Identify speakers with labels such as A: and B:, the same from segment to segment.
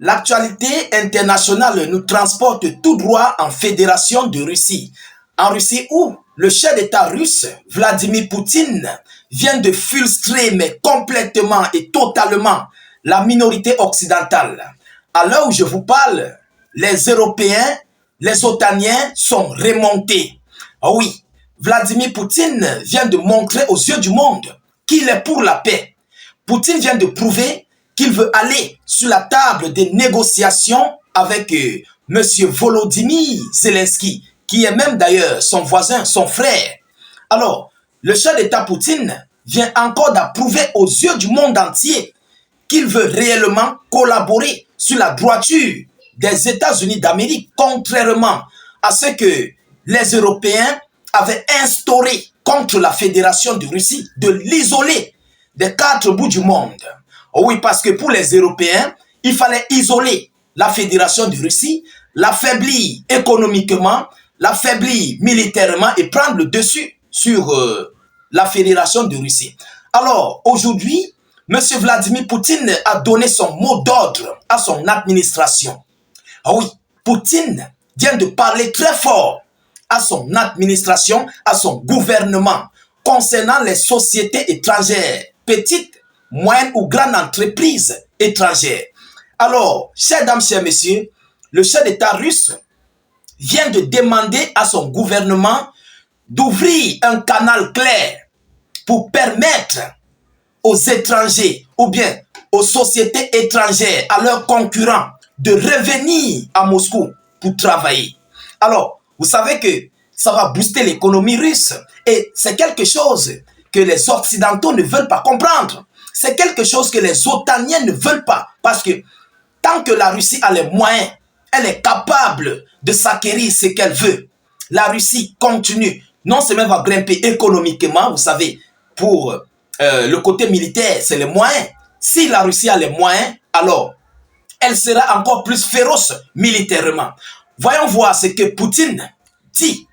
A: L'actualité internationale nous transporte tout droit en Fédération de Russie. En Russie où le chef d'État russe, Vladimir Poutine, vient de frustrer mais complètement et totalement la minorité occidentale. À l'heure où je vous parle, les Européens, les Otaniens sont remontés. Ah oui, Vladimir Poutine vient de montrer aux yeux du monde qu'il est pour la paix. Poutine vient de prouver qu'il veut aller sur la table des négociations avec M. Volodymyr Zelensky, qui est même d'ailleurs son voisin, son frère. Alors, le chef d'État Poutine vient encore d'approuver aux yeux du monde entier qu'il veut réellement collaborer sur la droiture des États-Unis d'Amérique, contrairement à ce que les Européens avaient instauré contre la Fédération de Russie, de l'isoler des quatre bouts du monde. Oh oui, parce que pour les Européens, il fallait isoler la Fédération de Russie, l'affaiblir économiquement, l'affaiblir militairement et prendre le dessus sur la Fédération de Russie. Alors, aujourd'hui, M. Vladimir Poutine a donné son mot d'ordre à son administration. Ah oui, Poutine vient de parler très fort à son administration, à son gouvernement, concernant les sociétés étrangères, petites, moyennes ou grandes entreprises étrangères. Alors, chers dames, chers messieurs, le chef d'État russe vient de demander à son gouvernement d'ouvrir un canal clair pour permettre aux étrangers ou bien aux sociétés étrangères, à leurs concurrents, de revenir à Moscou pour travailler. Alors, vous savez que ça va booster l'économie russe et c'est quelque chose que les Occidentaux ne veulent pas comprendre. C'est quelque chose que les Otaniens ne veulent pas parce que tant que la Russie a les moyens, elle est capable de s'acquérir ce qu'elle veut. La Russie continue, non seulement va grimper économiquement, vous savez, pour le côté militaire, c'est les moyens. Si la Russie a les moyens, alors elle sera encore plus féroce militairement. Voyons voir ce que Poutine dit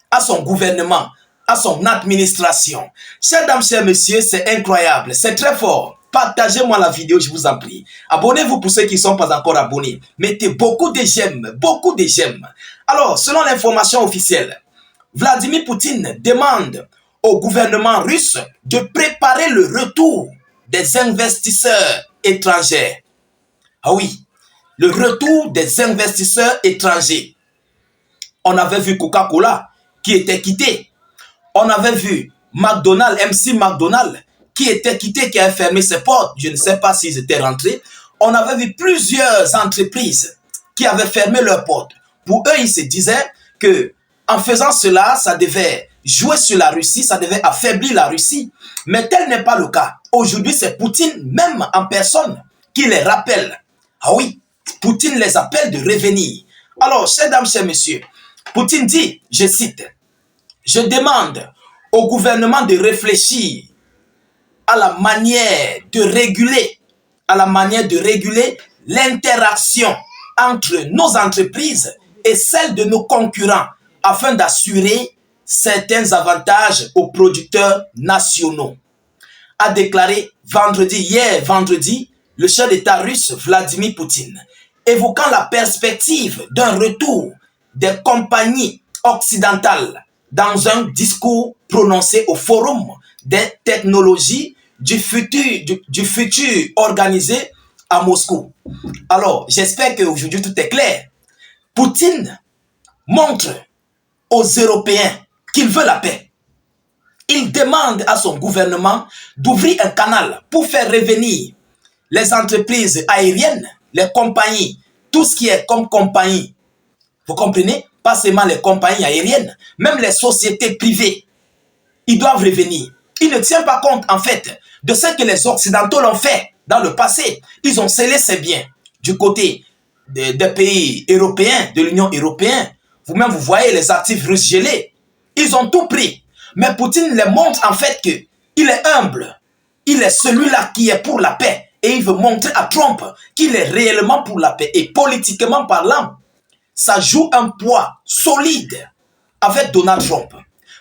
A: à son gouvernement, à son administration. Chers dames, chers messieurs, c'est incroyable, c'est très fort. Partagez-moi la vidéo, je vous en prie. Abonnez-vous pour ceux qui ne sont pas encore abonnés. Mettez beaucoup de j'aime, beaucoup de j'aime. Alors, selon l'information officielle, Vladimir Poutine demande au gouvernement russe de préparer le retour des investisseurs étrangers. Ah oui, le retour des investisseurs étrangers. On avait vu Coca-Cola qui était quitté. On avait vu McDonald's, MC McDonald's, qui était quitté, qui avait fermé ses portes. Je ne sais pas s'ils étaient rentrés. On avait vu plusieurs entreprises qui avaient fermé leurs portes. Pour eux, ils se disaient que en faisant cela, ça devait jouer sur la Russie, ça devait affaiblir la Russie. Mais tel n'est pas le cas. Aujourd'hui, c'est Poutine, même en personne, qui les rappelle. Ah oui, Poutine les appelle de revenir. Alors, chers dames, chers messieurs, Poutine dit, je cite, « Je demande au gouvernement de réfléchir à la manière de réguler, l'interaction entre nos entreprises et celles de nos concurrents afin d'assurer certains avantages aux producteurs nationaux », a déclaré hier vendredi, le chef d'État russe Vladimir Poutine, évoquant la perspective d'un retour des compagnies occidentales dans un discours prononcé au Forum des technologies du futur organisé à Moscou. Alors, j'espère qu'aujourd'hui tout est clair. Poutine montre aux Européens qu'il veut la paix. Il demande à son gouvernement d'ouvrir un canal pour faire revenir les entreprises aériennes, les compagnies, tout ce qui est comme compagnie. Vous comprenez? Pas seulement les compagnies aériennes, même les sociétés privées. Ils doivent revenir. Ils ne tiennent pas compte, en fait, de ce que les Occidentaux l'ont fait dans le passé. Ils ont scellé ses biens du côté des pays européens, de l'Union européenne. Vous-même, vous voyez les actifs russes gelés. Ils ont tout pris. Mais Poutine les montre en fait qu'il est humble. Il est celui-là qui est pour la paix. Et il veut montrer à Trump qu'il est réellement pour la paix. Et politiquement parlant, ça joue un poids solide avec Donald Trump.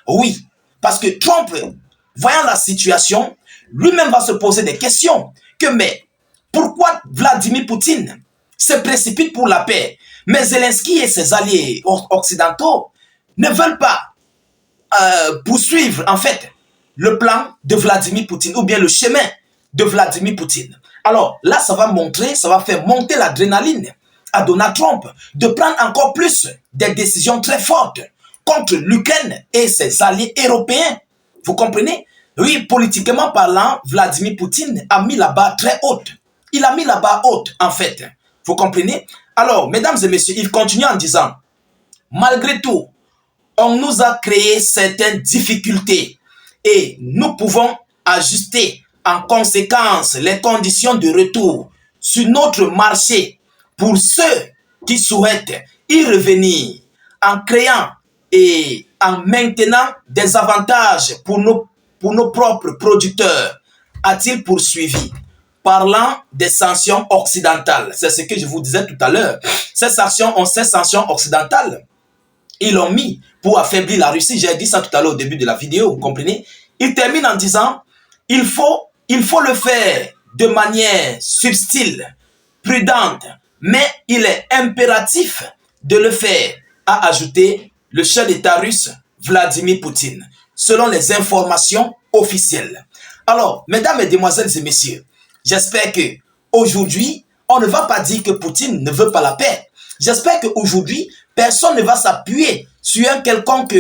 A: Oui, parce que Trump, voyant la situation, lui-même va se poser des questions. Mais pourquoi Vladimir Poutine se précipitent pour la paix. Mais Zelensky et ses alliés occidentaux ne veulent pas poursuivre en fait le plan de Vladimir Poutine ou bien le chemin de Vladimir Poutine. Alors là, ça va montrer, ça va faire monter l'adrénaline à Donald Trump de prendre encore plus des décisions très fortes contre l'Ukraine et ses alliés européens. Vous comprenez? Oui, politiquement parlant, Vladimir Poutine a mis la barre très haute. Il a mis la barre haute, en fait. Vous comprenez? Alors, mesdames et messieurs, il continue en disant, malgré tout, on nous a créé certaines difficultés et nous pouvons ajuster en conséquence les conditions de retour sur notre marché pour ceux qui souhaitent y revenir en créant et en maintenant des avantages pour nos propres producteurs, a-t-il poursuivi. Parlant des sanctions occidentales, c'est ce que je vous disais tout à l'heure. Ces sanctions occidentales, ils l'ont mis pour affaiblir la Russie. J'ai dit ça tout à l'heure au début de la vidéo, vous comprenez? Il termine en disant, il faut le faire de manière subtile, prudente, mais il est impératif de le faire, a ajouté le chef d'État russe Vladimir Poutine, selon les informations officielles. Alors, mesdames, mesdemoiselles et messieurs, j'espère que aujourd'hui, on ne va pas dire que Poutine ne veut pas la paix. J'espère qu'aujourd'hui, personne ne va s'appuyer sur un quelconque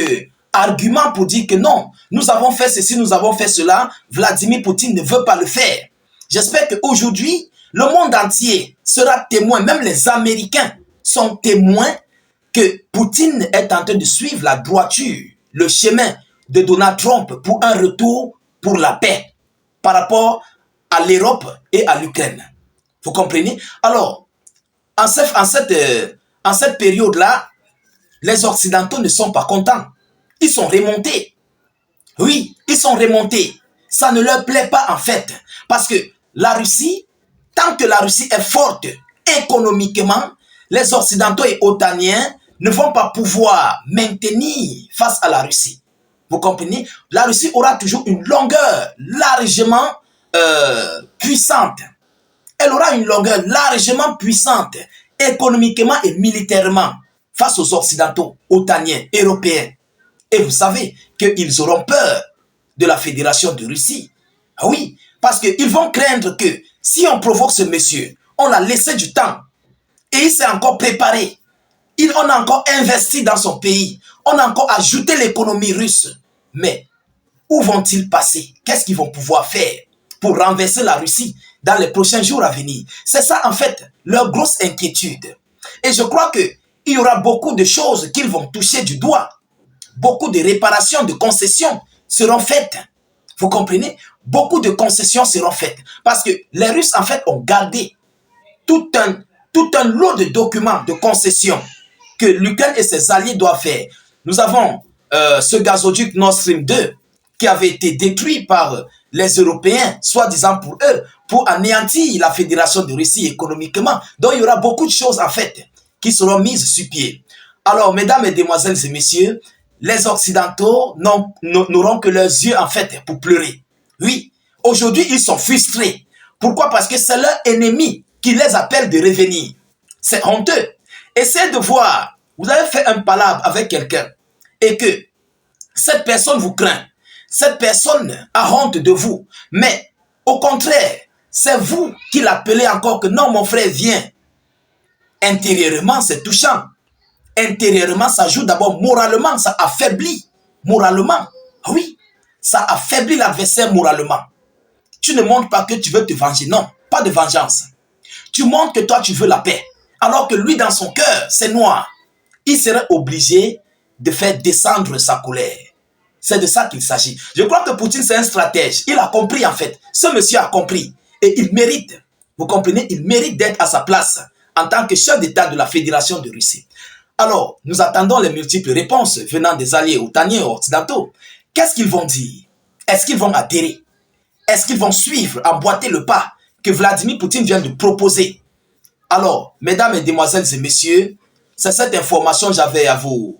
A: argument pour dire que non, nous avons fait ceci, nous avons fait cela, Vladimir Poutine ne veut pas le faire. J'espère qu'aujourd'hui, le monde entier sera témoin, même les Américains sont témoins que Poutine est en train de suivre la droiture, le chemin de Donald Trump pour un retour pour la paix par rapport à l'Europe et à l'Ukraine. Vous comprenez? Alors, en cette période-là, les Occidentaux ne sont pas contents. Ils sont remontés. Oui, ils sont remontés. Ça ne leur plaît pas en fait. Parce que la Russie, tant que la Russie est forte économiquement, les Occidentaux et otaniens ne vont pas pouvoir maintenir face à la Russie. Vous comprenez? La Russie aura toujours une longueur largement puissante. Elle aura une longueur largement puissante, économiquement et militairement, face aux Occidentaux, otaniens, européens. Et vous savez qu'ils auront peur de la Fédération de Russie. Ah oui, parce qu'ils vont craindre que si on provoque ce monsieur, on l'a laissé du temps et il s'est encore préparé. On a encore investi dans son pays. On a encore ajouté l'économie russe. Mais où vont-ils passer? Qu'est-ce qu'ils vont pouvoir faire pour renverser la Russie dans les prochains jours à venir? C'est ça en fait leur grosse inquiétude. Et je crois qu'il y aura beaucoup de choses qu'ils vont toucher du doigt. Beaucoup de réparations, de concessions seront faites. Vous comprenez? Beaucoup de concessions seront faites. Parce que les Russes en fait ont gardé tout un lot de documents, de concessions que l'Ukraine et ses alliés doivent faire. Nous avons ce gazoduc Nord Stream 2 qui avait été détruit par les Européens, soi-disant pour eux, pour anéantir la Fédération de Russie économiquement. Donc il y aura beaucoup de choses en fait qui seront mises sur pied. Alors, mesdames, mesdemoiselles et messieurs, les Occidentaux n'auront que leurs yeux en fait pour pleurer. Oui, aujourd'hui ils sont frustrés. Pourquoi? Parce que c'est leur ennemi qui les appelle de revenir. C'est honteux. Essayez de voir, vous avez fait un palabre avec quelqu'un et que cette personne vous craint, cette personne a honte de vous, mais au contraire, c'est vous qui l'appelez encore que non, mon frère, viens. Intérieurement, c'est touchant. Intérieurement, ça joue d'abord moralement, ça affaiblit moralement. Oui, ça affaiblit l'adversaire moralement. Tu ne montres pas que tu veux te venger, non, pas de vengeance. Tu montres que toi, tu veux la paix. Alors que lui, dans son cœur, c'est noir. Il serait obligé de faire descendre sa colère. C'est de ça qu'il s'agit. Je crois que Poutine, c'est un stratège. Il a compris, en fait. Ce monsieur a compris. Et il mérite, vous comprenez, il mérite d'être à sa place en tant que chef d'État de la Fédération de Russie. Alors, nous attendons les multiples réponses venant des alliés otaniens et occidentaux. Qu'est-ce qu'ils vont dire? Est-ce qu'ils vont adhérer? Est-ce qu'ils vont suivre, emboîter le pas que Vladimir Poutine vient de proposer? Alors, mesdames, mesdemoiselles et messieurs, c'est cette information que j'avais à vous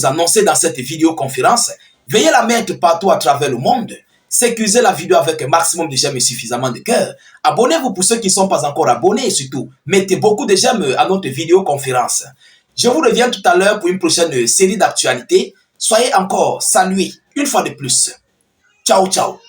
A: annoncer dans cette vidéoconférence. Veuillez la mettre partout à travers le monde sécurisez la vidéo avec un maximum de j'aime et suffisamment de cœur. Abonnez-vous pour ceux qui ne sont pas encore abonnés et surtout, mettez beaucoup de j'aime à notre vidéoconférence. Je vous reviens tout à l'heure pour une prochaine série d'actualités. Soyez encore salués une fois de plus. Ciao, ciao.